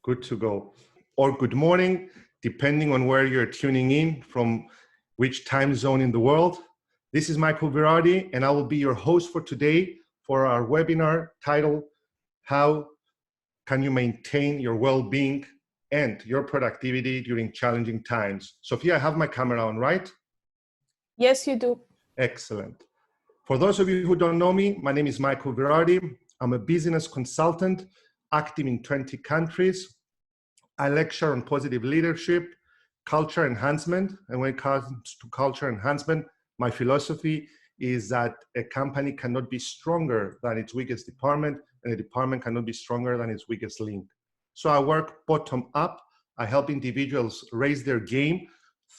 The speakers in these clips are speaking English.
Good to go. Or good morning, depending on where you're tuning in from, which time zone in the world. This is Michael Virardi, and I will be your host for today for our webinar titled, How Can You Maintain Your Well-Being and Your Productivity During Challenging Times? Sophia, I have my camera on, right? Yes, you do. Excellent. For those of you who don't know me, my name is Michael Virardi. I'm a business consultant active in 20 countries. I lecture on positive leadership, culture enhancement. And when it comes to culture enhancement, my philosophy is that a company cannot be stronger than its weakest department, and a department cannot be stronger than its weakest link. So I work bottom up. I help individuals raise their game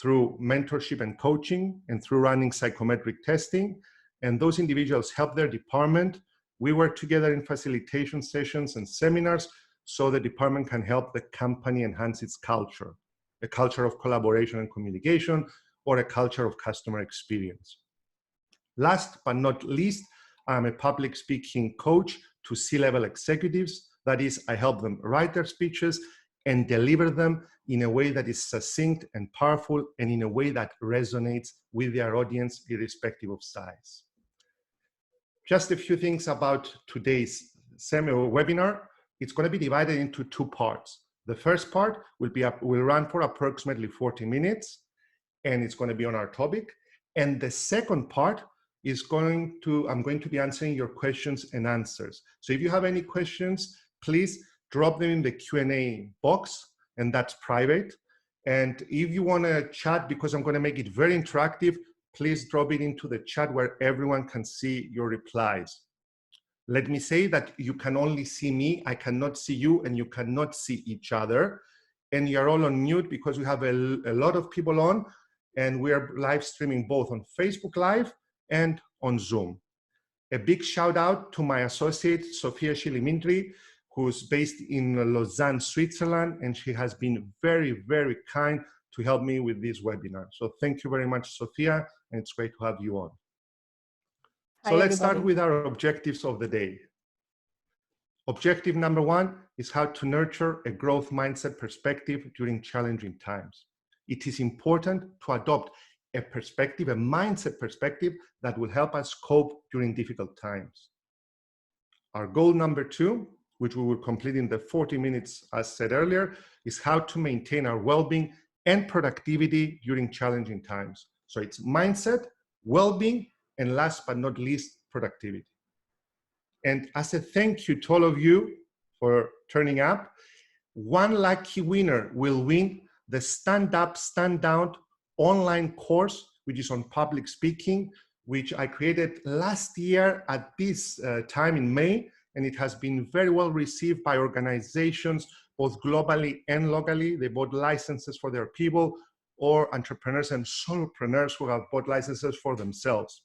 through mentorship and coaching and through running psychometric testing. And those individuals help their department. We work together in facilitation sessions and seminars so the department can help the company enhance its culture, a culture of collaboration and communication, or a culture of customer experience. Last but not least, I'm a public speaking coach to C-level executives. That is, I help them write their speeches and deliver them in a way that is succinct and powerful and in a way that resonates with their audience, irrespective of size. Just a few things about today's webinar. It's going to be divided into two parts. The first part will run for approximately 40 minutes, and it's going to be on our topic. And the second part is I'm going to be answering your questions and answers. So if you have any questions, please drop them in the Q&A box, and that's private. And if you want to chat, because I'm going to make it very interactive, please drop it into the chat where everyone can see your replies. Let me say that you can only see me, I cannot see you, and you cannot see each other. And you're all on mute because we have a lot of people on, and we are live streaming both on Facebook Live and on Zoom. A big shout out to my associate, Sofia Shilimindri, who's based in Lausanne, Switzerland, and she has been very, very kind to help me with this webinar. So thank you very much, Sophia, and it's great to have you on. So let's start with our objectives of the day. Objective number one is how to nurture a growth mindset perspective during challenging times. It is important to adopt a perspective, a mindset perspective that will help us cope during difficult times. Our goal number two, which we will complete in the 40 minutes as said earlier, is how to maintain our well-being and productivity during challenging times. So it's mindset, well-being, and last but not least, productivity. And as a thank you to all of you for turning up, one lucky winner will win the Stand Up, Stand Out online course, which is on public speaking, which I created last year at this time in May, and it has been very well received by organizations, both globally and locally. They bought licenses for their people, or entrepreneurs and solopreneurs who have bought licenses for themselves.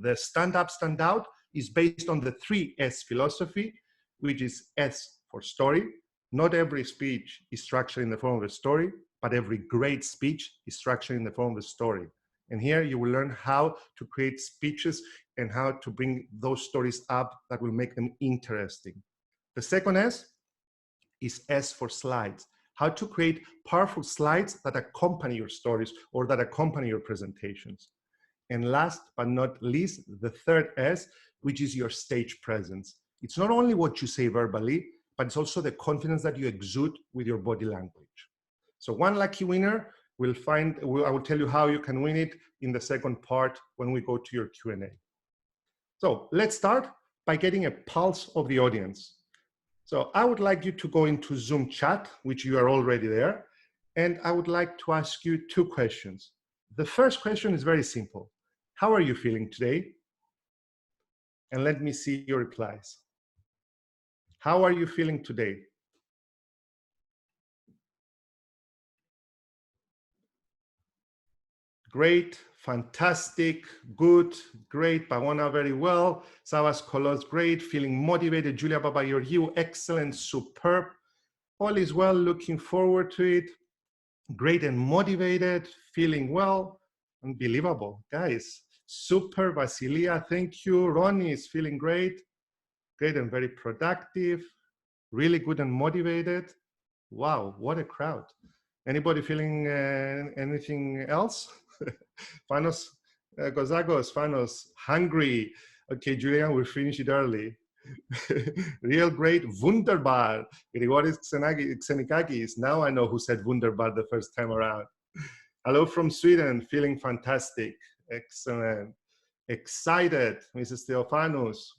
The Stand Up, Stand Out is based on the 3S philosophy, which is S for story. Not every speech is structured in the form of a story, but every great speech is structured in the form of a story. And here you will learn how to create speeches and how to bring those stories up that will make them interesting. The second S is S for slides. How to create powerful slides that accompany your stories or that accompany your presentations. And last but not least, the third S, which is your stage presence. It's not only what you say verbally, but it's also the confidence that you exude with your body language. So one lucky winner will I will tell you how you can win it in the second part when we go to your Q&A. So let's start by getting a pulse of the audience. So I would like you to go into Zoom chat, which you are already there, and I would like to ask you two questions. The first question is very simple. How are you feeling today? And let me see your replies. How are you feeling today? Great, fantastic, good, great. Pawana, very well. Savas Kolos, great. Feeling motivated. Julia Baba, you excellent, superb. All is well, looking forward to it. Great and motivated, feeling well. Unbelievable, guys. Super, Vasilia, thank you. Ronnie is feeling great. Great and very productive. Really good and motivated. Wow, what a crowd. Anybody feeling anything else? Fanos, Gonzagos, Fanos, hungry. Okay, Julian, we'll finish it early. Real great, wunderbar. Grigoris Xenikakis. Now I know who said wunderbar the first time around. Hello from Sweden, feeling fantastic. Excellent. Excited, Mrs. Theophanos.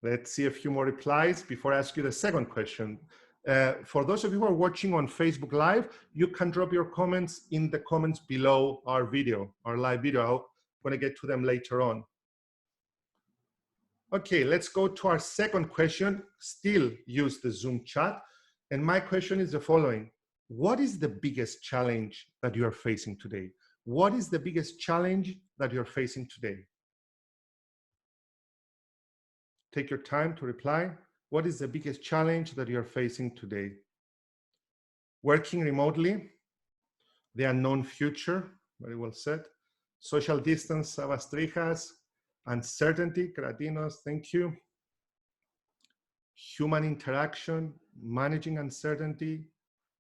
Let's see a few more replies before I ask you the second question. For those of you who are watching on Facebook Live, you can drop your comments in the comments below our video, our live video. I'm going to get to them later on. Okay, let's go to our second question. Still use the Zoom chat. And my question is the following. What is the biggest challenge that you are facing today? What is the biggest challenge that you're facing today? Take your time to reply. What is the biggest challenge that you're facing today? Working remotely, the unknown future, very well said. Social distance, Sabastrijas, uncertainty, Kratinos, thank you. Human interaction, managing uncertainty,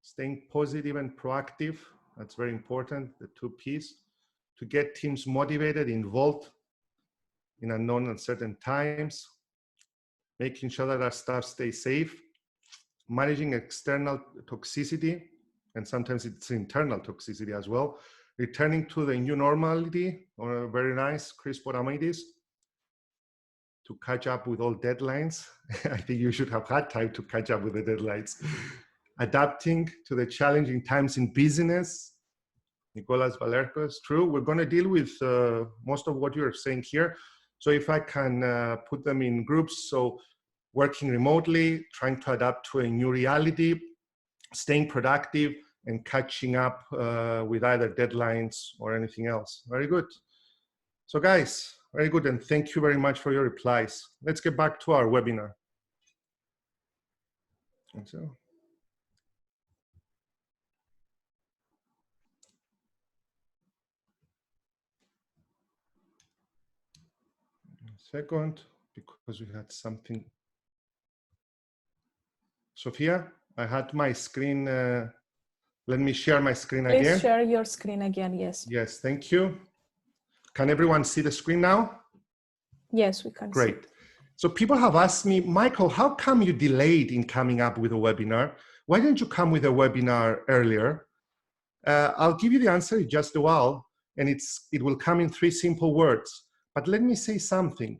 staying positive and proactive, that's very important, the two P's, to get teams motivated, involved in unknown, uncertain times, making sure that our staff stay safe, managing external toxicity, and sometimes it's internal toxicity as well, returning to the new normality, or very nice, Chris Poramidis, to catch up with all deadlines. I think you should have had time to catch up with the deadlines. Adapting to the challenging times in business, Nicolas Valercos, true. We're going to deal with most of what you're saying here. So if I can put them in groups, so working remotely, trying to adapt to a new reality, staying productive, and catching up with either deadlines or anything else. Very good. So guys, very good, and thank you very much for your replies. Let's get back to our webinar. And so, second, because we had something. Sophia, I had my screen. Let me share my screen again. Please share your screen again, yes. Yes, thank you. Can everyone see the screen now? Yes, we can. Great. So people have asked me, Michael, how come you delayed in coming up with a webinar? Why didn't you come with a webinar earlier? I'll give you the answer in just a while, and it will come in 3 simple words. But let me say something.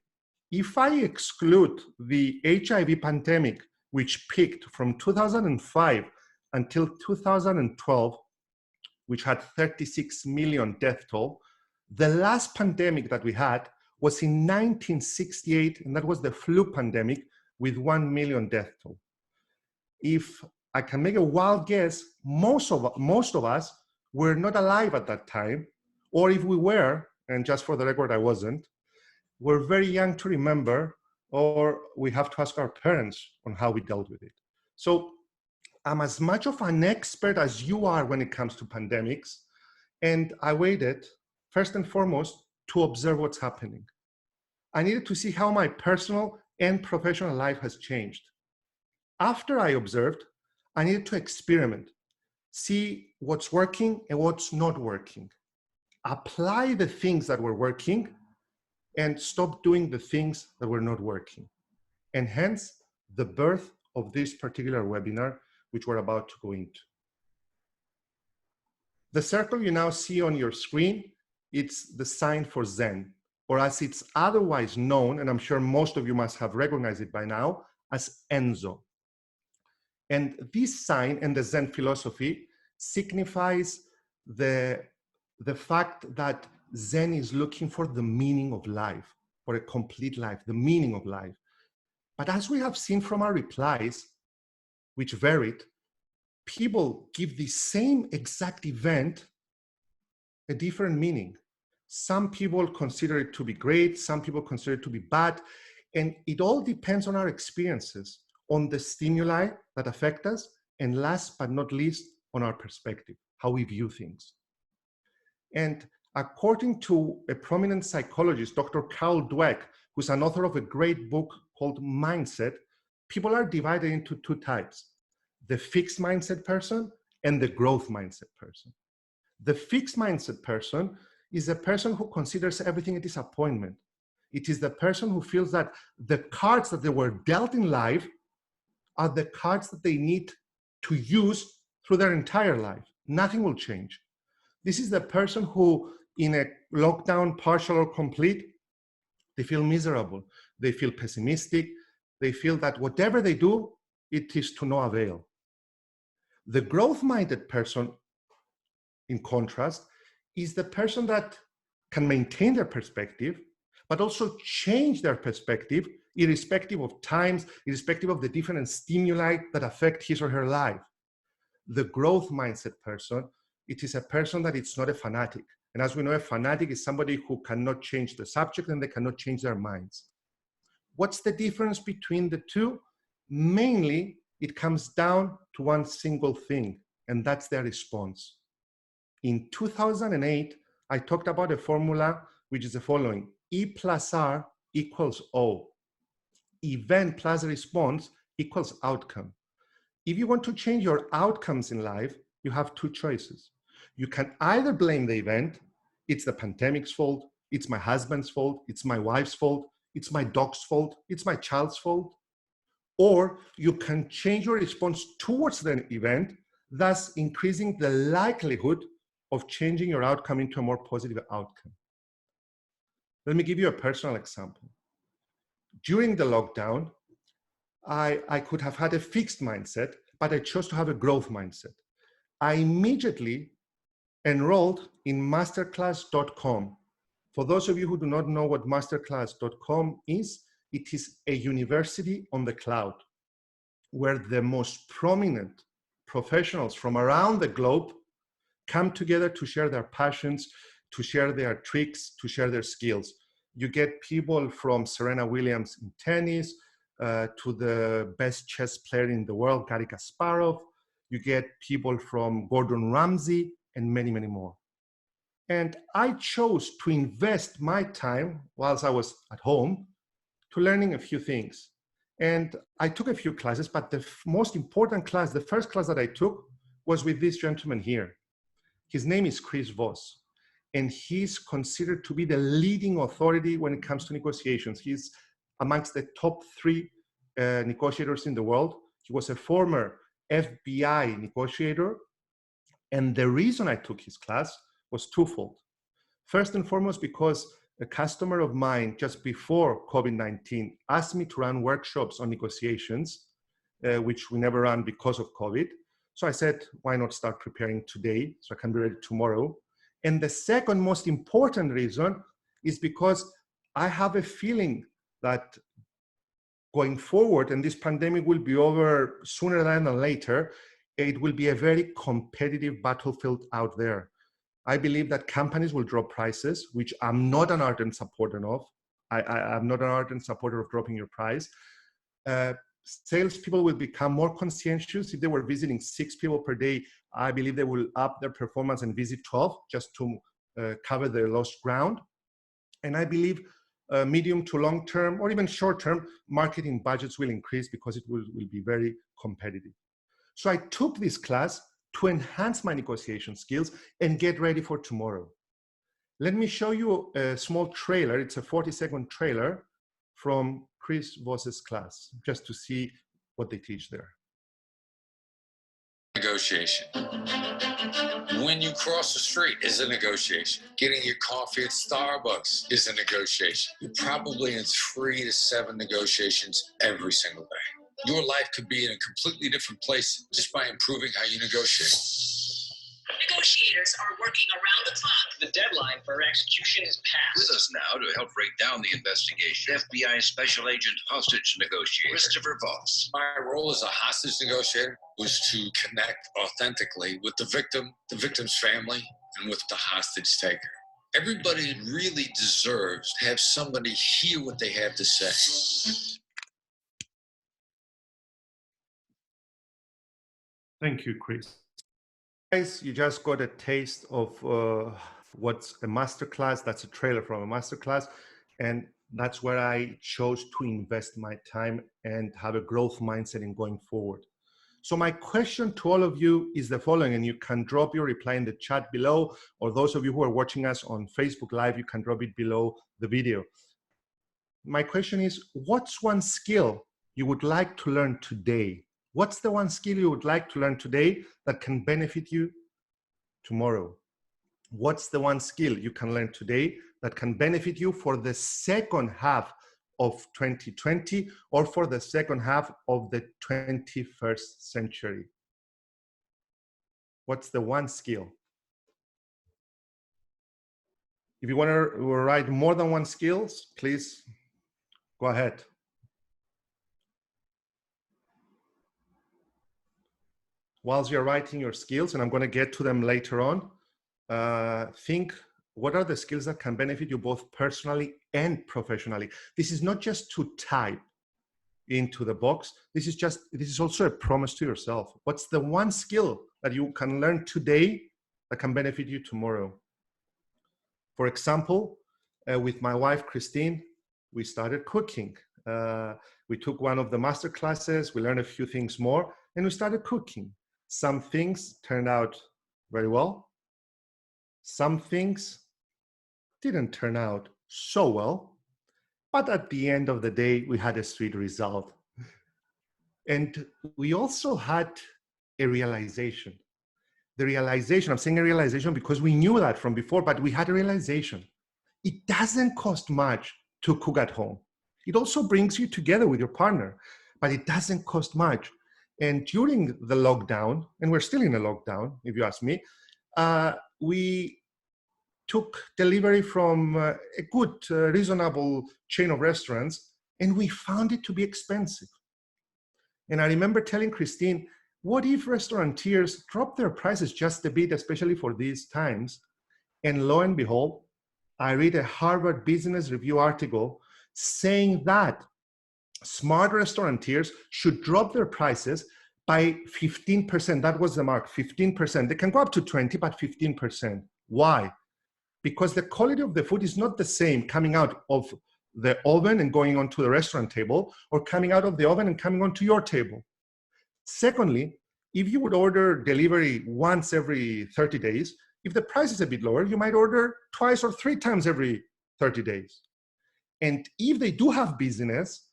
If I exclude the HIV pandemic, which peaked from 2005 until 2012, which had 36 million death toll, the last pandemic that we had was in 1968, and that was the flu pandemic with 1 million death toll. If I can make a wild guess, most of us were not alive at that time, or if we were, and just for the record, I wasn't, we're very young to remember, or we have to ask our parents on how we dealt with it. So I'm as much of an expert as you are when it comes to pandemics, and I waited, first and foremost, to observe what's happening. I needed to see how my personal and professional life has changed. After I observed, I needed to experiment, see what's working and what's not working, apply the things that were working, and stop doing the things that were not working. And hence, the birth of this particular webinar, which we're about to go into. The circle you now see on your screen, it's the sign for Zen, or as it's otherwise known, and I'm sure most of you must have recognized it by now, as Enzo. And this sign and the Zen philosophy signifies the fact that Zen is looking for the meaning of life, for a complete life, the meaning of life. But as we have seen from our replies, which varied, people give the same exact event a different meaning. Some people consider it to be great, some people consider it to be bad, and it all depends on our experiences, on the stimuli that affect us, and last but not least, on our perspective, how we view things. And according to a prominent psychologist, Dr. Carol Dweck, who's an author of a great book called Mindset, people are divided into 2 types. the fixed mindset person and the growth mindset person. The fixed mindset person is a person who considers everything a disappointment. It is the person who feels that the cards that they were dealt in life are the cards that they need to use through their entire life. Nothing will change. This is the person who, in a lockdown, partial or complete, they feel miserable. They feel pessimistic. They feel that whatever they do, it is to no avail. The growth-minded person, in contrast, is the person that can maintain their perspective, but also change their perspective irrespective of times, irrespective of the different stimuli that affect his or her life. The growth mindset person, it is a person that it's not a fanatic. And as we know, a fanatic is somebody who cannot change the subject and they cannot change their minds. What's the difference between the two? Mainly, it comes down to one single thing, and that's their response. In 2008, I talked about a formula which is the following: E plus R equals O. Event plus response equals outcome. If you want to change your outcomes in life, you have two choices. You can either blame the event, it's the pandemic's fault, it's my husband's fault, it's my wife's fault, it's my dog's fault, it's my child's fault, or you can change your response towards the event, thus increasing the likelihood of changing your outcome into a more positive outcome. Let me give you a personal example. During the lockdown, I could have had a fixed mindset, but I chose to have a growth mindset. I immediately enrolled in masterclass.com. For those of you who do not know what masterclass.com is, it is a university on the cloud where the most prominent professionals from around the globe come together to share their passions, to share their tricks, to share their skills. You get people from Serena Williams in tennis, to the best chess player in the world, Garry Kasparov. You get people from Gordon Ramsay and many, many more. And I chose to invest my time whilst I was at home to learning a few things. And I took a few classes, but the most important class, the first class that I took, was with this gentleman here. His name is Chris Voss, and he's considered to be the leading authority when it comes to negotiations. He's amongst the top 3 negotiators in the world. He was a former FBI negotiator. And the reason I took his class was twofold. First and foremost, because a customer of mine just before COVID-19 asked me to run workshops on negotiations, which we never ran because of COVID. So I said, why not start preparing today so I can be ready tomorrow? And the second most important reason is because I have a feeling that going forward, and this pandemic will be over sooner than later, it will be a very competitive battlefield out there. I believe that companies will drop prices, which I'm not an ardent supporter of. I'm not an ardent supporter of dropping your price. Salespeople will become more conscientious. If they were visiting 6 people per day, I believe they will up their performance and visit 12 just to cover their lost ground. And I believe medium to long term, or even short term, marketing budgets will increase because it will be very competitive. So I took this class to enhance my negotiation skills and get ready for tomorrow. Let me show you a small trailer. It's a 40-second trailer from Chris Voss's class, just to see what they teach there. Negotiation. When you cross the street is a negotiation. Getting your coffee at Starbucks is a negotiation. You're probably in 3 to 7 negotiations every single day. Your life could be in a completely different place just by improving how you negotiate. Negotiators are working around the clock. The deadline for execution is passed. With us now to help break down the investigation, FBI Special Agent Hostage Negotiator Christopher Voss. My role as a hostage negotiator was to connect authentically with the victim, the victim's family, and with the hostage taker. Everybody really deserves to have somebody hear what they have to say. Thank you, Chris. Guys, you just got a taste of what's a masterclass. That's a trailer from a masterclass. And that's where I chose to invest my time and have a growth mindset in going forward. So my question to all of you is the following, and you can drop your reply in the chat below, or those of you who are watching us on Facebook Live, you can drop it below the video. My question is, what's one skill you would like to learn today? What's the one skill you would like to learn today that can benefit you tomorrow? What's the one skill you can learn today that can benefit you for the second half of 2020 or for the second half of the 21st century? What's the one skill? If you want to write more than one skills, please go ahead. Whilst you're writing your skills, and I'm going to get to them later on, think, what are the skills that can benefit you both personally and professionally? This is not just to type into the box. This is also a promise to yourself. What's the one skill that you can learn today that can benefit you tomorrow? For example, with my wife, Christine, we started cooking. We took one of the master classes, we learned a few things more, and we started cooking. Some things turned out very well. Some things didn't turn out so well, but at the end of the day, we had a sweet result. And we also had a realization. The realization, I'm saying a realization because we knew that from before, but we had a realization. It doesn't cost much to cook at home. It also brings you together with your partner, but it doesn't cost much. And during the lockdown, and we're still in a lockdown, if you ask me, we took delivery from a good, reasonable chain of restaurants, and we found it to be expensive. And I remember telling Christine, what if restaurateurs drop their prices just a bit, especially for these times? And lo and behold, I read a Harvard Business Review article saying that smart restaurateurs should drop their prices by 15%. That was the mark, 15%. They can go up to 20, but 15%. Why? Because the quality of the food is not the same coming out of the oven and going onto the restaurant table, or coming out of the oven and coming onto your table. Secondly, if you would order delivery once every 30 days, if the price is a bit lower, you might order twice or three times every 30 days. And if they do have business,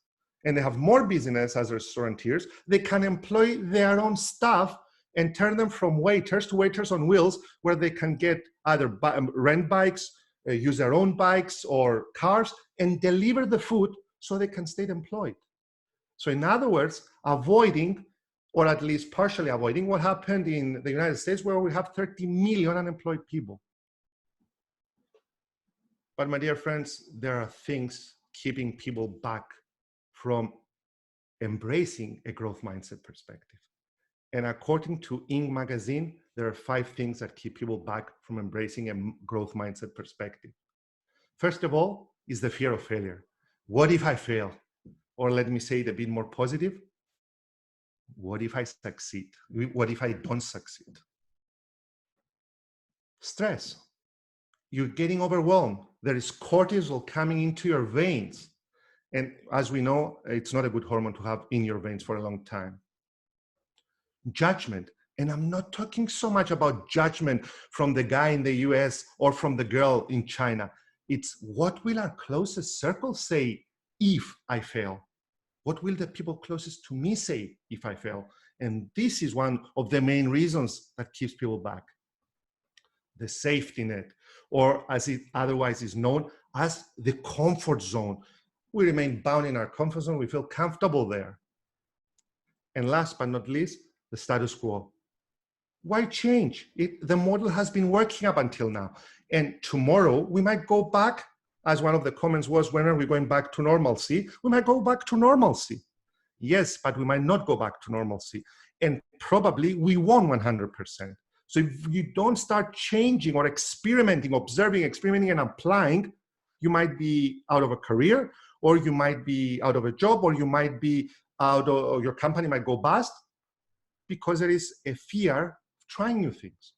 and they have more business as restaurateurs, they can employ their own staff and turn them from waiters to waiters on wheels, where they can get either rent bikes, use their own bikes or cars, and deliver the food so they can stay employed. So in other words, avoiding, or at least partially avoiding, what happened in the United States, where we have 30 million unemployed people. But my dear friends, there are things keeping people back from embracing a growth mindset perspective. And according to Inc. magazine, there are 5 things that keep people back from embracing a growth mindset perspective. First of all is the fear of failure. What if I fail? Or let me say it a bit more positive. What if I succeed? What if I don't succeed? Stress. You're getting overwhelmed. There is cortisol coming into your veins. And as we know, it's not a good hormone to have in your veins for a long time. Judgment. And I'm not talking so much about judgment from the guy in the US or from the girl in China. It's what will our closest circle say if I fail? What will the people closest to me say if I fail? And this is one of the main reasons that keeps people back. The safety net, or as it otherwise is known as the comfort zone. We remain bound in our comfort zone. We feel comfortable there. And last but not least, the status quo. Why change? The model has been working up until now. And tomorrow we might go back, as one of the comments was, when are we going back to normalcy? We might go back to normalcy. Yes, but we might not go back to normalcy. And probably we won't 100%. So if you don't start changing or experimenting, observing, experimenting and applying, you might be out of a career, or you might be out of a job, or you might be out of, or your company might go bust, because there is a fear of trying new things.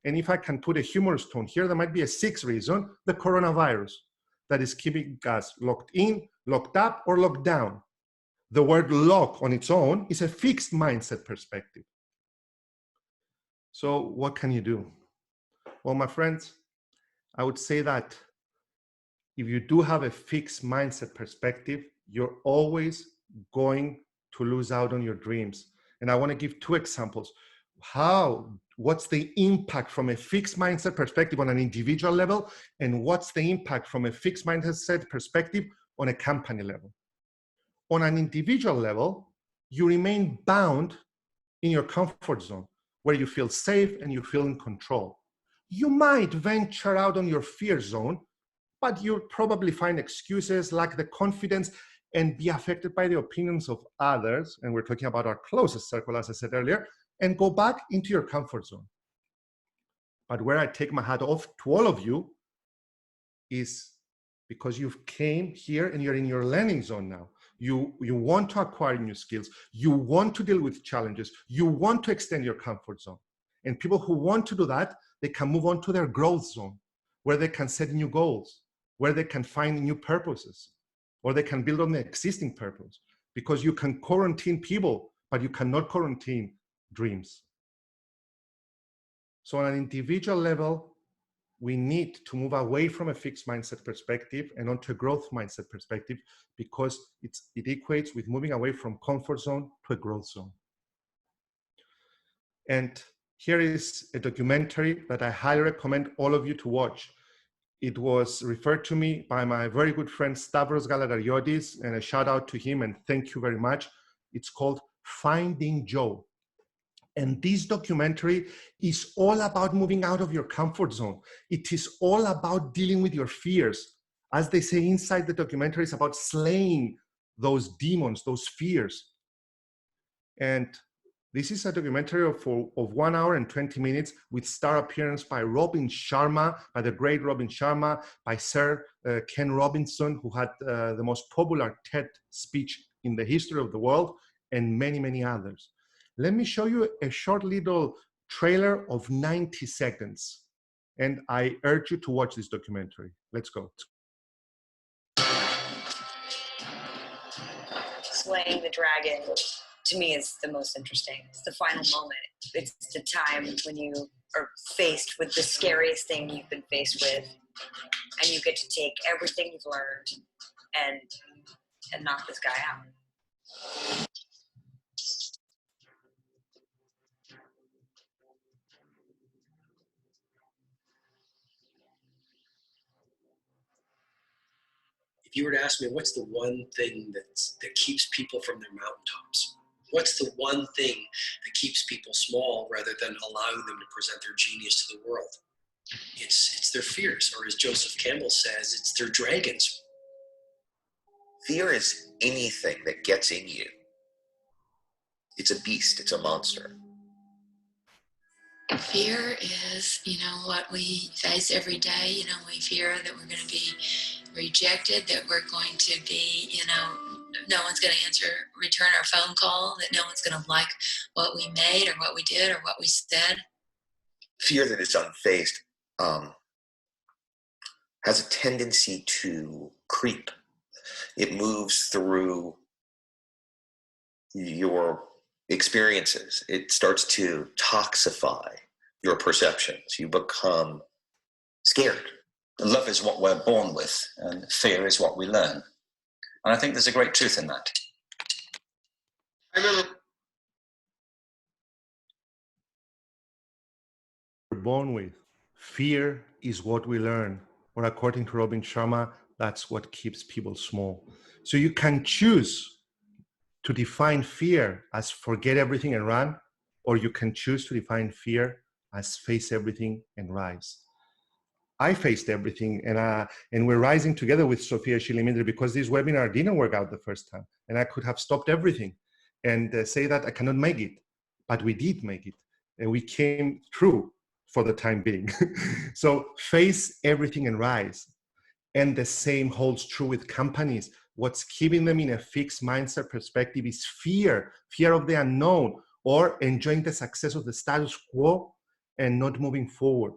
And if I can put a humorous tone here, there might be a 6th reason, the coronavirus, that is keeping us locked in, locked up, or locked down. the word lock on its own is a fixed mindset perspective. So what can you do? Well, my friends, I would say that if you do have a fixed mindset perspective, you're always going to lose out on your dreams. And I want to give two examples. What's the impact from a fixed mindset perspective on an individual level? And what's the impact from a fixed mindset perspective on a company level? On an individual level, you remain bound in your comfort zone where you feel safe and you feel in control. You might venture out on your fear zone, but you'll probably find excuses, lack the confidence, and be affected by the opinions of others. And we're talking about our closest circle, as I said earlier, and go back into your comfort zone. But where I take my hat off to all of you is because you've came here and you're in your learning zone now. You want to acquire new skills. You want to deal with challenges. You want to extend your comfort zone. And people who want to do that, they can move on to their growth zone, where they can set new goals, where they can find new purposes, or they can build on the existing purpose. Because you can quarantine people, but you cannot quarantine dreams. So on an individual level, we need to move away from a fixed mindset perspective and onto a growth mindset perspective, because it equates with moving away from comfort zone to a growth zone. And here is a documentary that I highly recommend all of you to watch. It was referred to me by my very good friend Stavros Galariotis, and a shout out to him and thank you very much. It's called Finding Joe. And this documentary is all about moving out of your comfort zone. It is all about dealing with your fears. As they say inside the documentary, it's about slaying those demons, those fears. And this is a documentary of 1 hour and 20 minutes with star appearance by Robin Sharma, by the great Robin Sharma, by Sir Ken Robinson, who had the most popular TED speech in the history of the world, and many, many others. Let me show you a short little trailer of 90 seconds. And I urge you to watch this documentary. Let's go. Slaying the dragon, to me, is the most interesting. It's the final moment. It's the time when you are faced with the scariest thing you've been faced with, and you get to take everything you've learned and knock this guy out. If you were to ask me, what's the one thing that keeps people from their mountaintops? What's the one thing that keeps people small rather than allowing them to present their genius to the world? It's their fears, or as Joseph Campbell says, it's their dragons. Fear is anything that gets in you. It's a beast, it's a monster. Fear is, what we face every day. We fear that we're going to be rejected, that we're going to be, no one's going to return our phone call, that no one's going to like what we made or what we did or what we said. Fear that is unfaced has a tendency to creep. It moves through your experiences. It starts to toxify your perceptions. You become scared. Love is what we're born with, and fear is what we learn. And I think there's a great truth in that. I remember We're born with. Fear is what we learn. Or according to Robin Sharma, that's what keeps people small. So you can choose to define fear as forget everything and run, or you can choose to define fear as face everything and rise. I faced everything, and we're rising together with Sofia Shilimindri, because this webinar didn't work out the first time, and I could have stopped everything and say that I cannot make it, but we did make it, and we came through for the time being. So face everything and rise. And the same holds true with companies. What's keeping them in a fixed mindset perspective is fear of the unknown, or enjoying the success of the status quo and not moving forward.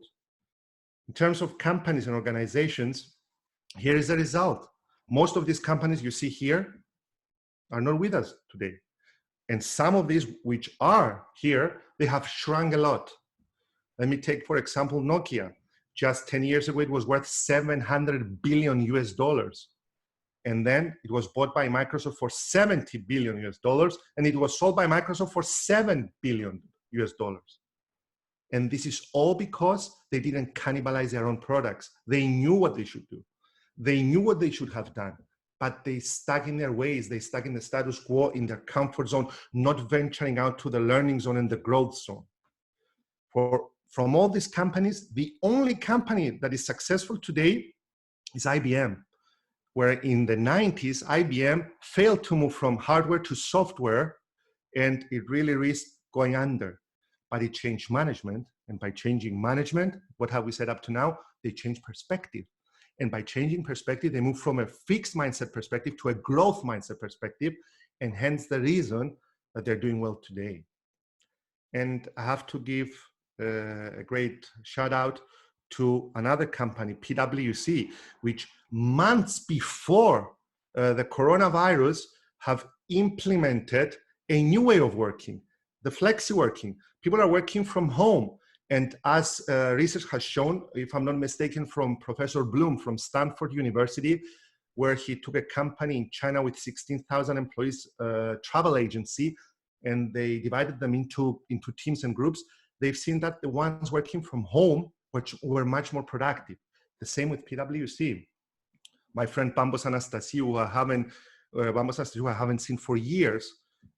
In terms of companies and organizations, here is the result. Most of these companies you see here are not with us today. And some of these which are here, they have shrunk a lot. Let me take, for example, Nokia. Just 10 years ago, it was worth 700 billion US dollars. And then it was bought by Microsoft for 70 billion US dollars, and it was sold by Microsoft for 7 billion US dollars. And this is all because they didn't cannibalize their own products. They knew what they should do. They knew what they should have done, but they stuck in their ways. They stuck in the status quo, in their comfort zone, not venturing out to the learning zone and the growth zone. From all these companies, the only company that is successful today is IBM, where in the 90s, IBM failed to move from hardware to software, and it really risked going under. But it changed management, and by changing management, what have we said up to now? They changed perspective. And by changing perspective, they moved from a fixed mindset perspective to a growth mindset perspective, and hence the reason that they're doing well today. And I have to give a great shout out to another company, PwC, which months before the coronavirus have implemented a new way of working, the flexi working. People are working from home. And as research has shown, if I'm not mistaken, from Professor Bloom from Stanford University, where he took a company in China with 16,000 employees, travel agency, and they divided them into teams and groups, they've seen that the ones working from home were much more productive. The same with PwC. My friend Bambos Anastasiou, who I haven't seen for years,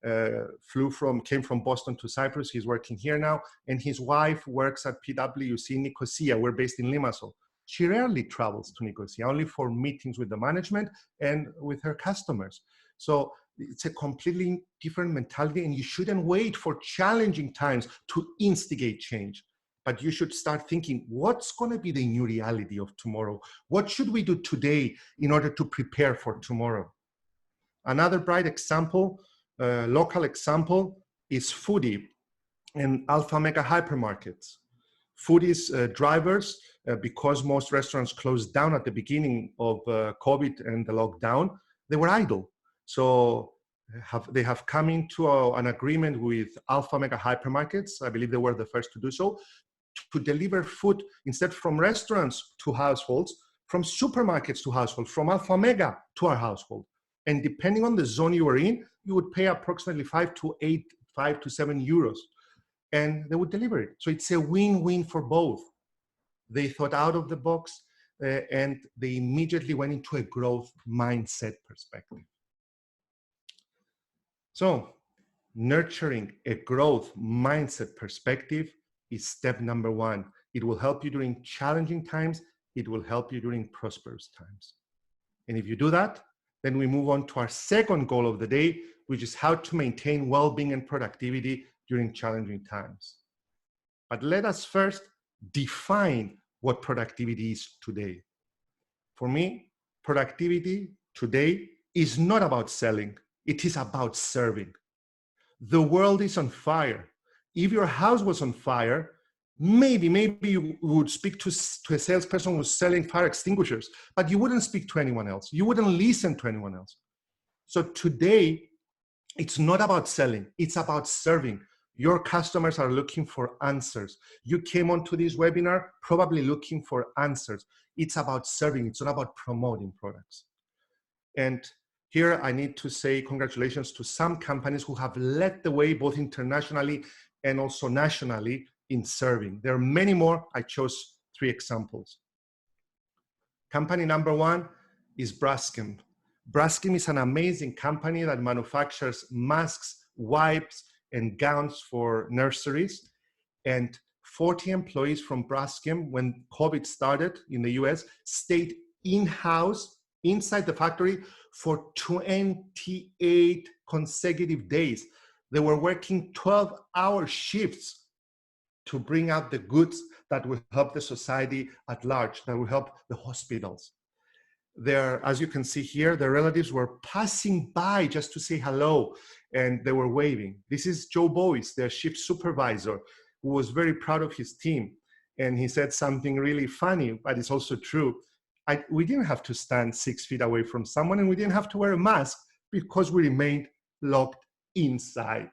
came from Boston to Cyprus. He's working here now, and his wife works at PwC in Nicosia. We're based in Limassol. She rarely travels to Nicosia, only for meetings with the management and with her customers. So it's a completely different mentality, and you shouldn't wait for challenging times to instigate change. But you should start thinking, what's going to be the new reality of tomorrow? What should we do today in order to prepare for tomorrow? Another bright example, local example, is Foodie and Alpha Mega hypermarkets. Foodie's drivers, because most restaurants closed down at the beginning of COVID and the lockdown, they were idle. So they have come into an agreement with Alpha Mega hypermarkets. I believe they were the first to do so, to deliver food instead from restaurants to households, from supermarkets to households, from Alpha Mega to our household. And depending on the zone you were in, you would pay approximately 5 to 7 euros, and they would deliver it. So it's a win-win for both. They thought out of the box, and they immediately went into a growth mindset perspective. So nurturing a growth mindset perspective is step number one. It will help you during challenging times. It will help you during prosperous times. And if you do that, then we move on to our second goal of the day, which is how to maintain well-being and productivity during challenging times. But let us first define what productivity is today. For me, productivity today is not about selling. It is about serving. The world is on fire. If your house was on fire, maybe you would speak to a salesperson who's selling fire extinguishers, but you wouldn't speak to anyone else. You wouldn't listen to anyone else. So today, it's not about selling. It's about serving. Your customers are looking for answers. You came onto this webinar probably looking for answers. It's about serving. It's not about promoting products. And here I need to say congratulations to some companies who have led the way both internationally and also nationally in serving. There are many more. I chose 3 examples. Company number 1 is Braskem. Braskem is an amazing company that manufactures masks, wipes, and gowns for nurseries. And 40 employees from Braskem, when COVID started in the US, stayed in-house, inside the factory, for 28 consecutive days. They were working 12-hour shifts to bring out the goods that will help the society at large, that will help the hospitals. As you can see here, their relatives were passing by just to say hello, and they were waving. This is Joe Boyce, their shift supervisor, who was very proud of his team. And he said something really funny, but it's also true. We didn't have to stand 6 feet away from someone, and we didn't have to wear a mask. because we remained locked inside.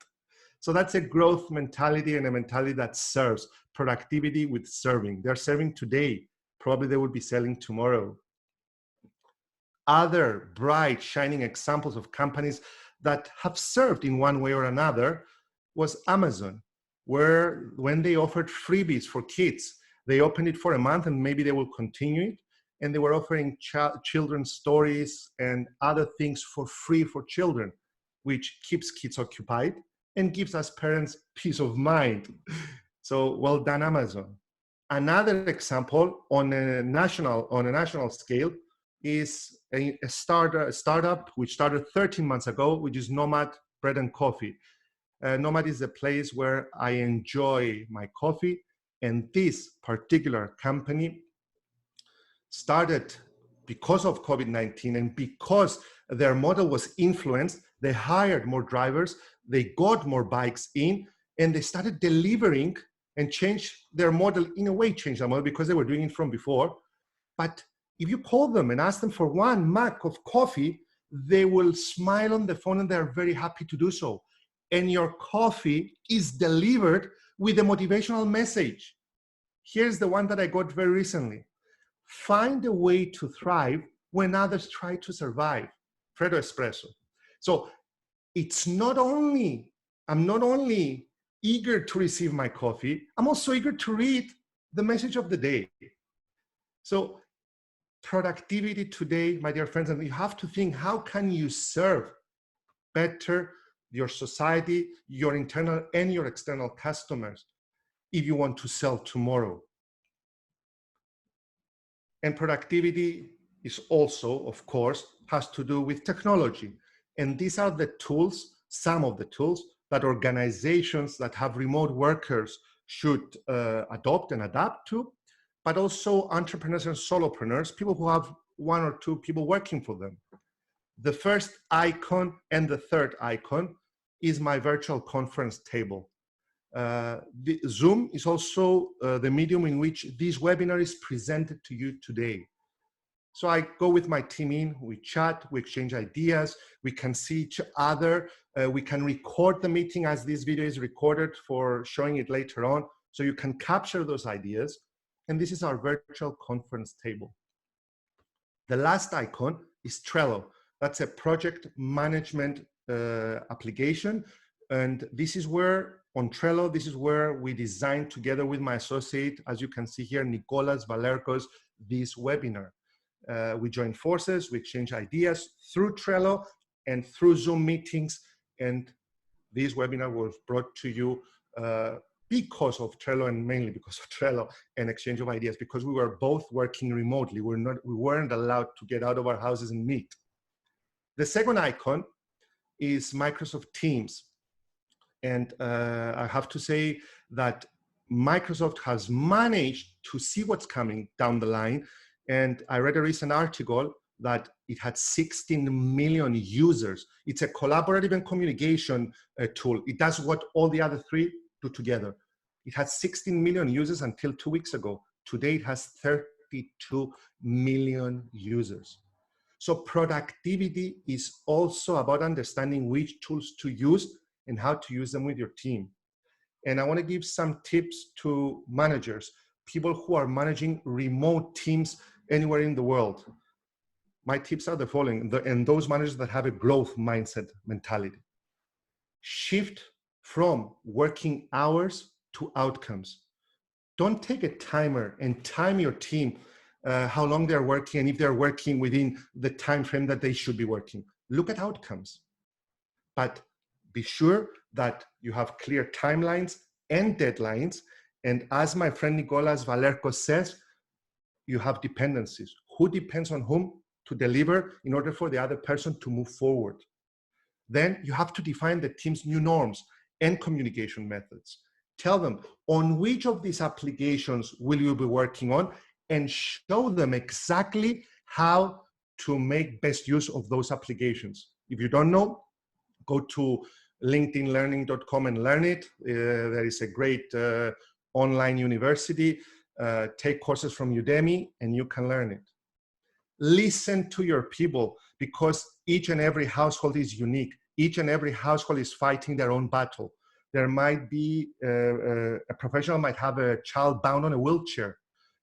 So that's a growth mentality and a mentality that serves productivity with serving. They're serving today. Probably they will be selling tomorrow. Other bright, shining examples of companies that have served in one way or another was Amazon, where when they offered freebies for kids, they opened it for a month and maybe they will continue it. And they were offering children's stories and other things for free for children, which keeps kids occupied and gives us parents peace of mind. So well done, Amazon. Another example on a national scale is a startup which started 13 months ago, which is Nomad Bread and Coffee. Nomad is a place where I enjoy my coffee, and this particular company started because of COVID-19 and because their model was influenced. They hired more drivers, they got more bikes in, and they started delivering and changed their model, in a way changed their model because they were doing it from before. But if you call them and ask them for one mug of coffee, they will smile on the phone and they're very happy to do so. And your coffee is delivered with a motivational message. Here's the one that I got very recently. Find a way to thrive when others try to survive. Freddo Espresso. So I'm not only eager to receive my coffee, I'm also eager to read the message of the day. So productivity today, my dear friends, and you have to think, how can you serve better your society, your internal and your external customers if you want to sell tomorrow? And productivity is also, of course, has to do with technology. And these are the tools, some of the tools that organizations that have remote workers should adopt and adapt to, but also entrepreneurs and solopreneurs, people who have one or two people working for them. The first icon and the third icon is my virtual conference table. The Zoom is also the medium in which this webinar is presented to you today. So I go with my team in, we chat, we exchange ideas, we can see each other, we can record the meeting as this video is recorded for showing it later on, so you can capture those ideas. And this is our virtual conference table. The last icon is Trello. That's a project management application. And this is where, on Trello, this is where we designed together with my associate, as you can see here, Nicolas Valerkos, this webinar. We joined forces, we exchange ideas through Trello and through Zoom meetings. And this webinar was brought to you because of Trello, and mainly because of Trello and exchange of ideas, because we were both working remotely. We weren't allowed to get out of our houses and meet. The second icon is Microsoft Teams. And I have to say that Microsoft has managed to see what's coming down the line. And I read a recent article that it had 16 million users. It's a collaborative and communication tool. It does what all the other three do together. It had 16 million users until 2 weeks ago. Today it has 32 million users. So productivity is also about understanding which tools to use and how to use them with your team. And I want to give some tips to managers, people who are managing remote teams anywhere in the world. My tips are the following, and those managers that have a growth mindset mentality. Shift from working hours to outcomes. Don't take a timer and time your team how long they're working and if they're working within the time frame that they should be working. Look at outcomes. But be sure that you have clear timelines and deadlines. And as my friend Nicolas Valerkos says, you have dependencies. Who depends on whom to deliver in order for the other person to move forward? Then you have to define the team's new norms and communication methods. Tell them on which of these applications will you be working on, and show them exactly how to make best use of those applications. If you don't know, go to linkedinlearning.com and learn it. There is a great online university. Take courses from Udemy and you can learn it. Listen to your people, because each and every household is unique. Each and every household is fighting their own battle. There might be a professional might have a child bound on a wheelchair.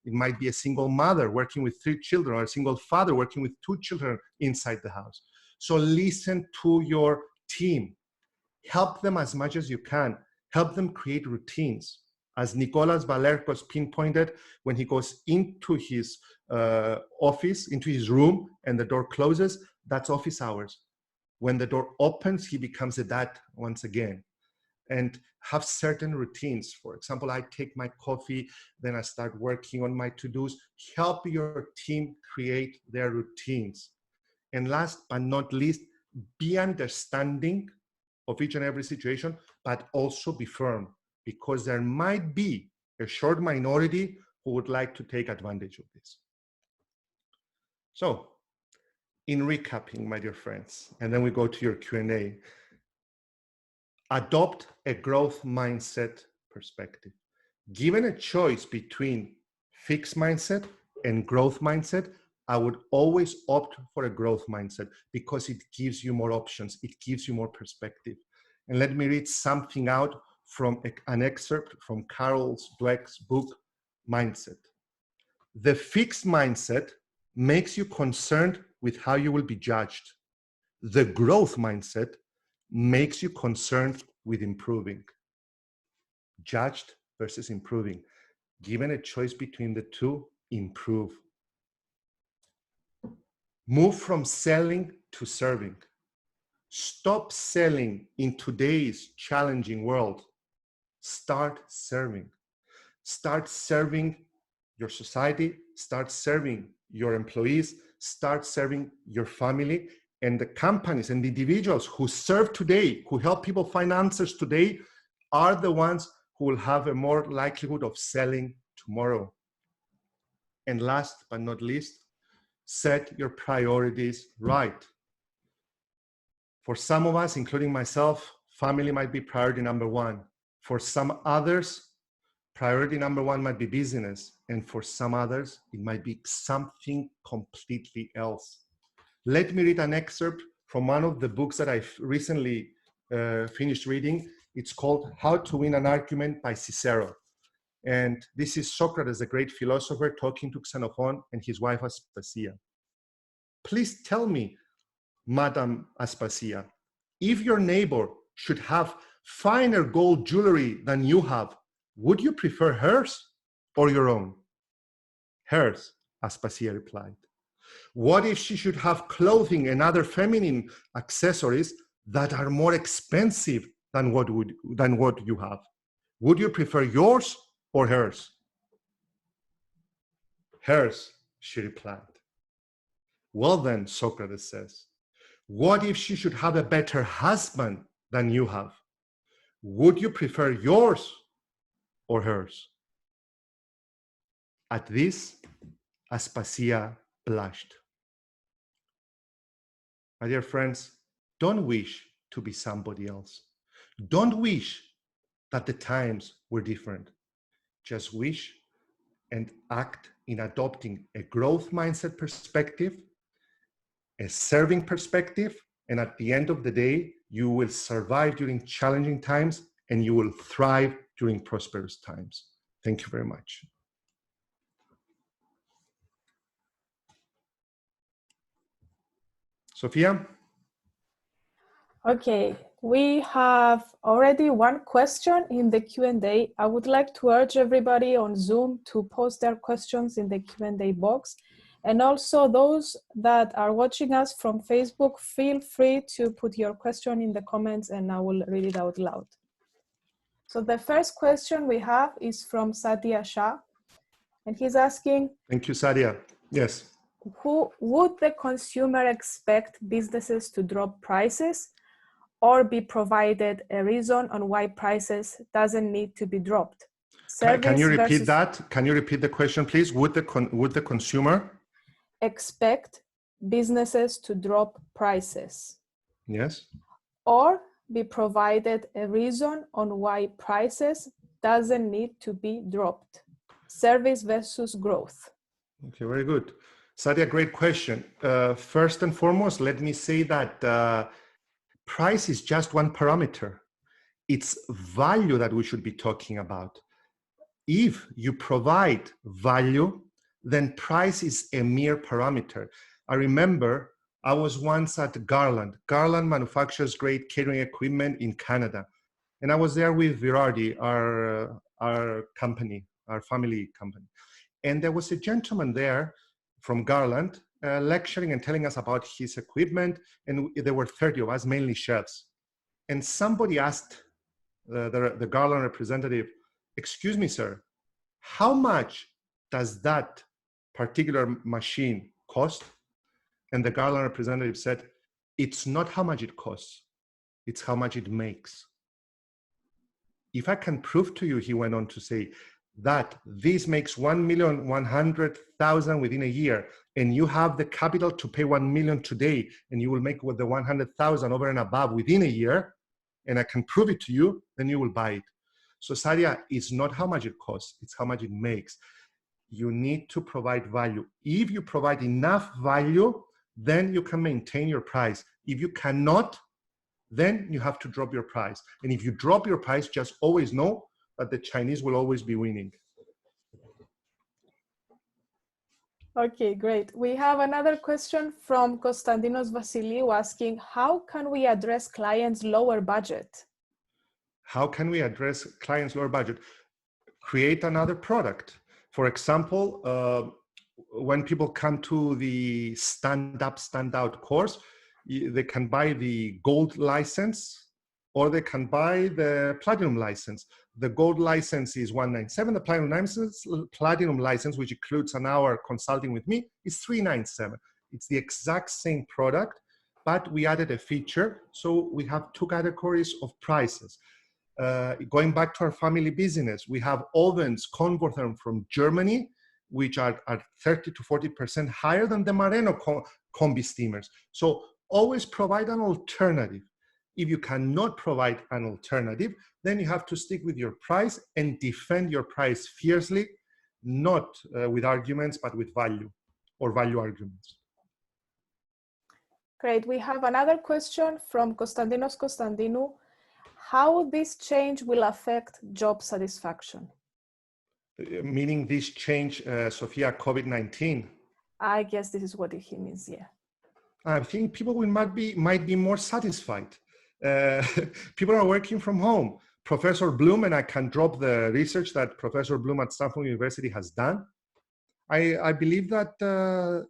It might be a single mother working with 3 children, or a single father working with 2 children inside the house. So listen to your team. Help them as much as you can. Help them create routines. As Nicolas Valercos pinpointed, when he goes into his office, into his room, and the door closes, that's office hours. When the door opens, he becomes a dad once again. And have certain routines. For example, I take my coffee, then I start working on my to-dos. Help your team create their routines. And last but not least, be understanding of each and every situation, but also be firm, because there might be a short minority who would like to take advantage of this. So, in recapping, my dear friends, and then we go to your Q&A, adopt a growth mindset perspective. Given a choice between fixed mindset and growth mindset, I would always opt for a growth mindset because it gives you more options. It gives you more perspective. And let me read something out from an excerpt from Carol Dweck's book, Mindset. The fixed mindset makes you concerned with how you will be judged. The growth mindset makes you concerned with improving. Judged versus improving. Given a choice between the two, improve. Move from selling to serving. Stop selling in today's challenging world. Start serving. Start serving your society. Start serving your employees. Start serving your family. And the companies and the individuals who serve today, who help people find answers today, are the ones who will have a more likelihood of selling tomorrow. And last but not least, set your priorities right. For some of us, including myself, family might be priority number 1. For some others, priority number 1 might be business. And for some others, it might be something completely else. Let me read an excerpt from one of the books that I've recently finished reading. It's called How to Win an Argument by Cicero. And this is Socrates, a great philosopher, talking to Xenophon and his wife Aspasia. Please tell me, Madam Aspasia, if your neighbor should have finer gold jewelry than you have, would you prefer hers or your own? Hers, Aspasia replied. What if she should have clothing and other feminine accessories that are more expensive than what you have? Would you prefer yours or hers? Hers, she replied. Well then, Socrates says, what if she should have a better husband than you have? Would you prefer yours or hers? At this, Aspasia blushed. My dear friends, don't wish to be somebody else. Don't wish that the times were different. Just wish and act in adopting a growth mindset perspective, a serving perspective, and at the end of the day, you will survive during challenging times and you will thrive during prosperous times. Thank you very much. Sophia? Okay, we have already one question in the Q&A. I would like to urge everybody on Zoom to post their questions in the Q&A box. And also those that are watching us from Facebook, feel free to put your question in the comments and I will read it out loud. So the first question we have is from Sadia Shah. And he's asking, thank you, Sadia. Yes. Who would the consumer expect businesses to drop prices or be provided a reason on why prices doesn't need to be dropped? Can you repeat that? Can you repeat the question, please? Would the consumer expect businesses to drop prices? Yes. Or be provided a reason on why prices doesn't need to be dropped? Service versus growth. Okay, very good. Sadia, great question. First and foremost, let me say that price is just one parameter. It's value that we should be talking about. If you provide value, then price is a mere parameter. I remember I was once at Garland. Garland manufactures great catering equipment in Canada. And I was there with Virardi, our company, our family company. And there was a gentleman there from Garland lecturing and telling us about his equipment. And there were 30 of us, mainly chefs. And somebody asked the Garland representative, "Excuse me, sir, how much does that particular machine cost?" And the Garland representative said, "It's not how much it costs, it's how much it makes." If I can prove to you, he went on to say, that this makes 1,100,000 within a year, and you have the capital to pay 1 million today, and you will make with the 100,000 over and above within a year, and I can prove it to you, then you will buy it. So Sadia, it's not how much it costs, it's how much it makes. You need to provide value. If you provide enough value, then you can maintain your price. If you cannot, then you have to drop your price. And if you drop your price, just always know that the Chinese will always be winning. Okay, great. We have another question from Konstantinos Vasiliou asking, how can we address clients' lower budget? How can we address clients' lower budget? Create another product. For example, when people come to the Stand Up, Stand Out course, they can buy the gold license or they can buy the platinum license. The gold license is $197. The platinum license, which includes an hour consulting with me, is $397. It's the exact same product, but we added a feature. So we have two categories of prices. Going back to our family business, we have ovens converted from Germany, which are 30 to 40% higher than the Mareno combi steamers. So always provide an alternative. If you cannot provide an alternative, then you have to stick with your price and defend your price fiercely, not with arguments, but with value or value arguments. Great. We have another question from Konstantinos Konstantinou. How this change will affect job satisfaction? Meaning this change, Sophia, COVID-19? I guess this is what he means, yeah. I think people might be more satisfied. People are working from home. Professor Bloom, and I can drop the research that Professor Bloom at Stanford University has done. I believe that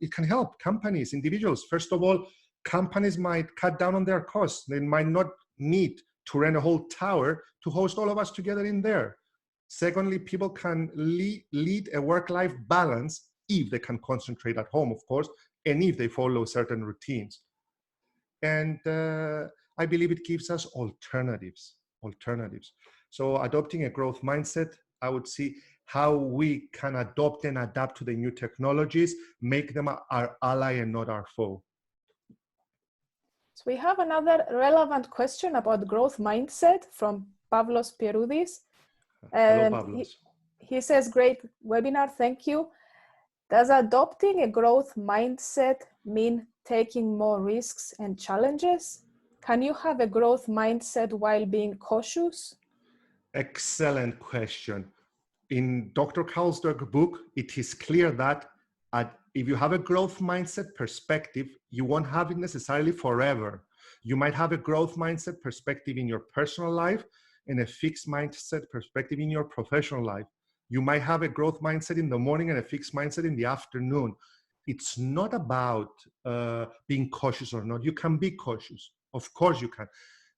it can help companies, individuals. First of all, companies might cut down on their costs. They might not need to rent a whole tower to host all of us together in there. Secondly, people can lead a work-life balance if they can concentrate at home, of course, and if they follow certain routines. And I believe it gives us alternatives. So adopting a growth mindset, I would see how we can adopt and adapt to the new technologies, make them our ally and not our foe. So we have another relevant question about growth mindset from Pavlos Pieroudis. Hello, Pavlos. He says, great webinar, thank you. Does adopting a growth mindset mean taking more risks and challenges? Can you have a growth mindset while being cautious? Excellent question. In Dr. Carl Dweck's book, it is clear that if you have a growth mindset perspective, you won't have it necessarily forever. You might have a growth mindset perspective in your personal life and a fixed mindset perspective in your professional life. You might have a growth mindset in the morning and a fixed mindset in the afternoon. It's not about being cautious or not. You can be cautious. Of course you can.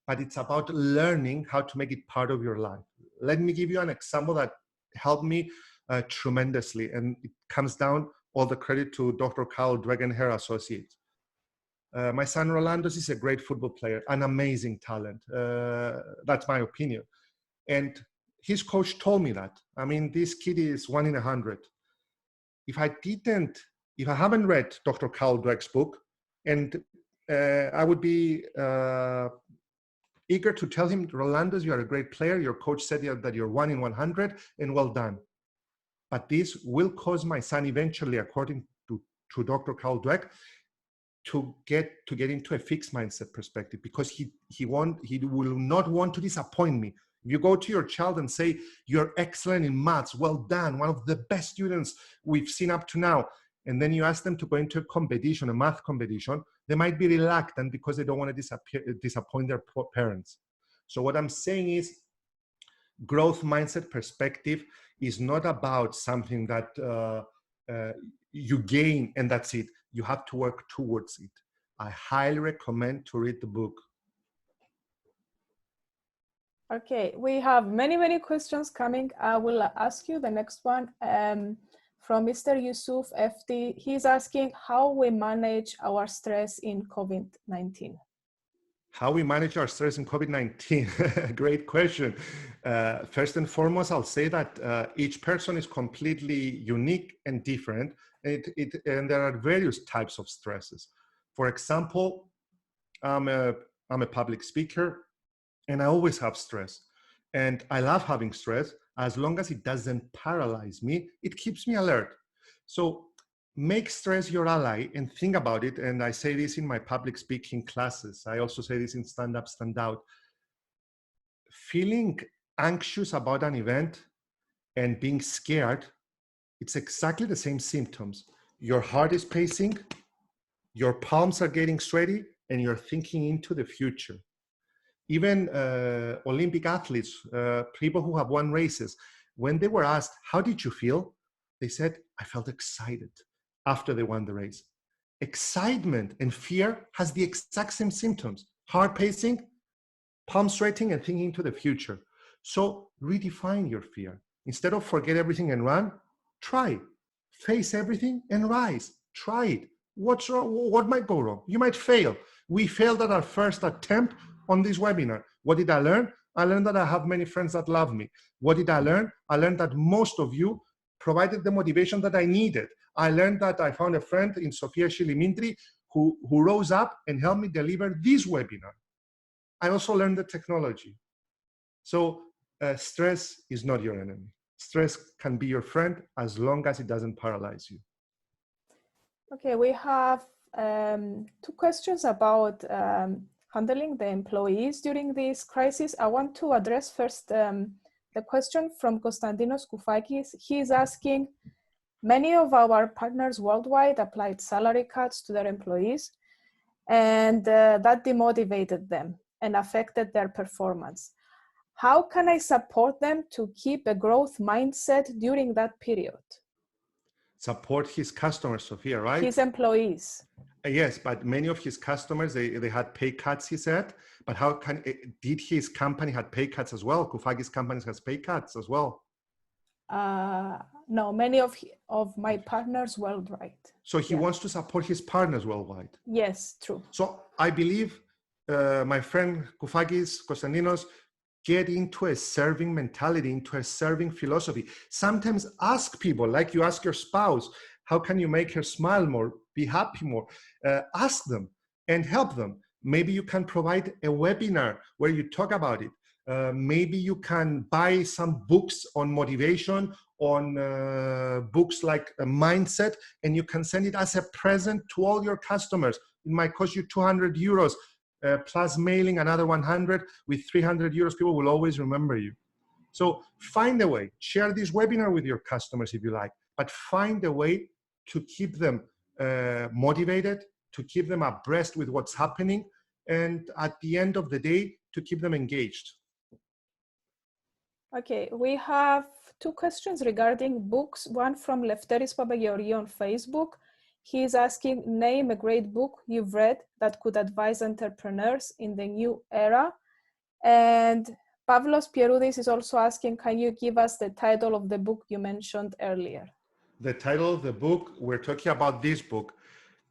But it's about learning how to make it part of your life. Let me give you an example that helped me tremendously. And it comes down all the credit to Dr. Carl Dweck and her associates. My son Rolando is a great football player, an amazing talent. That's my opinion. And his coach told me that. I mean, this kid is 1 in 100. If I haven't read Dr. Carl Dweck's book, and I would be eager to tell him, Rolando, you are a great player. Your coach said that you're 1 in 100 and well done. But this will cause my son eventually, according to through Dr. Carl Dweck to get into a fixed mindset perspective, because he will not want to disappoint me. If you go to your child and say, you're excellent in maths, well done, one of the best students we've seen up to now, and then you ask them to go into a competition, a math competition, they might be reluctant because they don't want to disappoint their parents. So what I'm saying is, growth mindset perspective is not about something that you gain and that's it. You have to work towards it. I highly recommend to read the book. Okay, we have many questions coming. I will ask you the next one from Mr. Yusuf FD. He's asking how we manage our stress in COVID-19. How we manage our stress in COVID-19? Great question. First and foremost, I'll say that each person is completely unique and different, and there are various types of stresses. For example, I'm a public speaker, and I always have stress. And I love having stress. As long as it doesn't paralyze me, it keeps me alert. So make stress your ally and think about it. And I say this in my public speaking classes. I also say this in Stand Up, Stand Out. Feeling anxious about an event and being scared, it's exactly the same symptoms. Your heart is pacing, your palms are getting sweaty, and you're thinking into the future. Even Olympic athletes, people who have won races, when they were asked, how did you feel? They said, I felt excited after they won the race. Excitement and fear has the exact same symptoms. Heart pacing, palm sweating, and thinking to the future. So redefine your fear. Instead of forget everything and run, try. Face everything and rise. Try it. What's wrong? What might go wrong? You might fail. We failed at our first attempt on this webinar. What did I learn? I learned that I have many friends that love me. What did I learn? I learned that most of you provided the motivation that I needed. I learned that I found a friend in Sofia Shilimintri who rose up and helped me deliver this webinar. I also learned the technology. So stress is not your enemy. Stress can be your friend as long as it doesn't paralyze you. Okay, we have two questions about handling the employees during this crisis. I want to address first the question from Konstantinos Koufakis. He is asking, many of our partners worldwide applied salary cuts to their employees, and that demotivated them and affected their performance. How can I support them to keep a growth mindset during that period? Support his customers, Sophia, right? His employees. Yes, but many of his customers, they had pay cuts, he said. But how did his company had pay cuts as well? Koufakis' companies has pay cuts as well. No, many of my partners worldwide. So he wants to support his partners worldwide. Yes, true. So I believe my friend Koufakis, Konstantinos, get into a serving mentality, into a serving philosophy. Sometimes ask people, like you ask your spouse, how can you make her smile more, be happy more? Ask them and help them. Maybe you can provide a webinar where you talk about it. Maybe you can buy some books on motivation, on books like a mindset, and you can send it as a present to all your customers. It might cost you 200 euros plus mailing another 100. With 300 euros, people will always remember you. So find a way. Share this webinar with your customers if you like, but find a way to keep them motivated, to keep them abreast with what's happening, and at the end of the day, to keep them engaged. Okay, we have two questions regarding books. One from Lefteris Papageorgiou on Facebook. He's asking, name a great book you've read that could advise entrepreneurs in the new era. And Pavlos Pieroudis is also asking, can you give us the title of the book you mentioned earlier? The title of the book, we're talking about this book,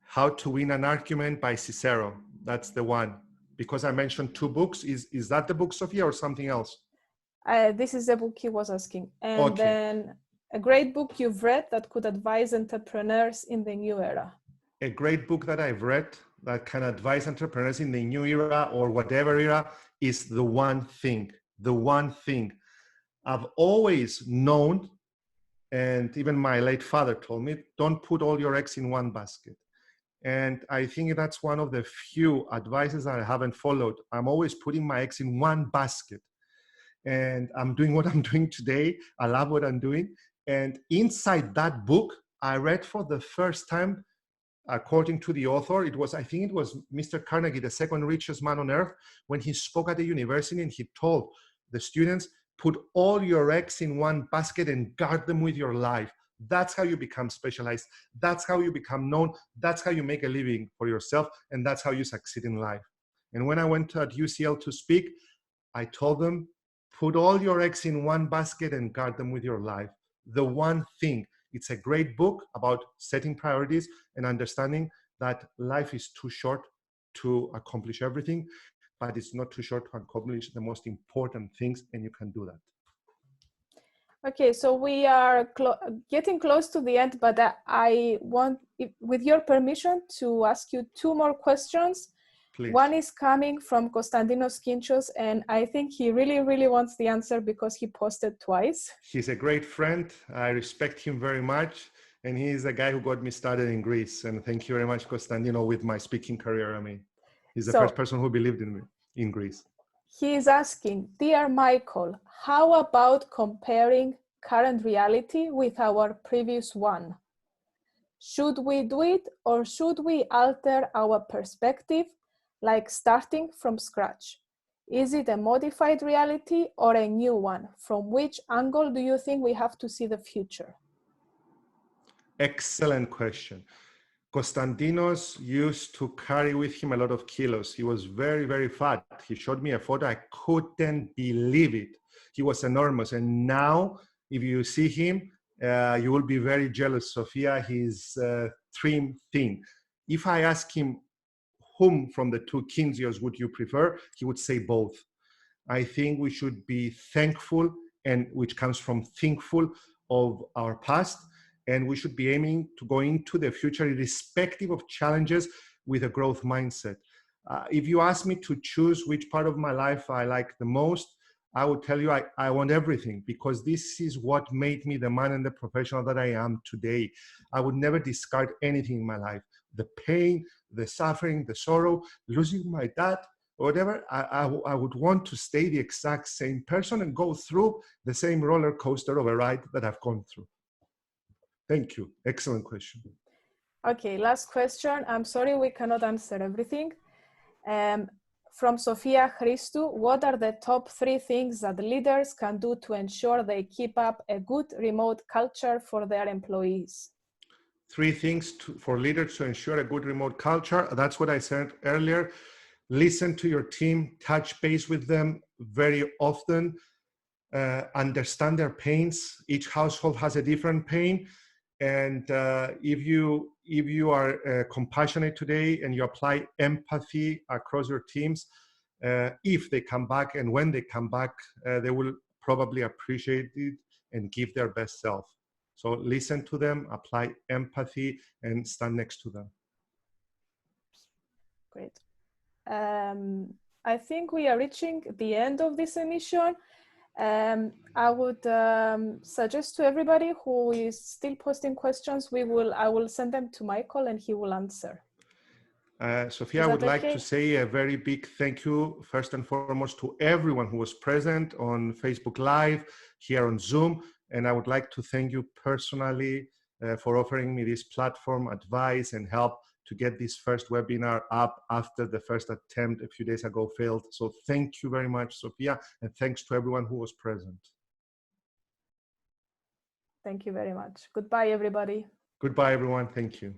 How to Win an Argument by Cicero. That's the one. Because I mentioned two books, is that the book, Sophia, or something else? This is the book he was asking. And then a great book you've read that could advise entrepreneurs in the new era. A great book that I've read that can advise entrepreneurs in the new era or whatever era is The One Thing. The One Thing. I've always known And even my late father told me, don't put all your eggs in one basket. And I think that's one of the few advices that I haven't followed. I'm always putting my eggs in one basket. And I'm doing what I'm doing today. I love what I'm doing. And inside that book, I read for the first time, according to the author, I think it was Mr. Carnegie, the second richest man on earth, when he spoke at the university and he told the students, put all your eggs in one basket and guard them with your life. That's how you become specialized. That's how you become known. That's how you make a living for yourself. And that's how you succeed in life. And when I went to UCL to speak, I told them, put all your eggs in one basket and guard them with your life. The one thing. It's a great book about setting priorities and understanding that life is too short to accomplish everything, but it's not too short to accomplish the most important things, and you can do that. Okay, so we are getting close to the end, but I want, with your permission, to ask you two more questions. Please. One is coming from Konstantinos Kinchos, and I think he really, really wants the answer because he posted twice. He's a great friend. I respect him very much. And he is the guy who got me started in Greece. And thank you very much, Konstantinos, with my speaking career. I mean, he's the first person who believed in me in Greece. He is asking, dear Michael, how about comparing current reality with our previous one? Should we do it, or should we alter our perspective, like starting from scratch? Is it a modified reality or a new one? From which angle do you think we have to see the future? Excellent question. Konstantinos used to carry with him a lot of kilos. He was very, very fat. He showed me a photo. I couldn't believe it. He was enormous. And now, if you see him, you will be very jealous, Sophia. He's trim thin. If I ask him, whom from the two Kinzios would you prefer? He would say both. I think we should be thankful, and which comes from thankful of our past, and we should be aiming to go into the future irrespective of challenges with a growth mindset. If you ask me to choose which part of my life I like the most, I would tell you I want everything, because this is what made me the man and the professional that I am today. I would never discard anything in my life. The pain, the suffering, the sorrow, losing my dad, whatever, I would want to stay the exact same person and go through the same roller coaster of a ride that I've gone through. Thank you. Excellent question. Okay, last question. I'm sorry we cannot answer everything. From Sofia Christou, what are the top 3 things that leaders can do to ensure they keep up a good remote culture for their employees? 3 things for leaders to ensure a good remote culture. That's what I said earlier. Listen to your team, touch base with them very often, understand their pains. Each household has a different pain. And if you are compassionate today and you apply empathy across your teams, if they come back and when they come back, they will probably appreciate it and give their best self. So listen to them, apply empathy, and stand next to them. Great. I think we are reaching the end of this emission. I would suggest to everybody who is still posting questions, I will send them to Michael and he will answer. Sophia, I would like to say a very big thank you, first and foremost, to everyone who was present on Facebook Live, here on Zoom. And I would like to thank you personally for offering me this platform, advice, and help to get this first webinar up after the first attempt a few days ago failed. So thank you very much, Sophia, and thanks to everyone who was present. Thank you very much. Goodbye, everybody. Goodbye, everyone. Thank you.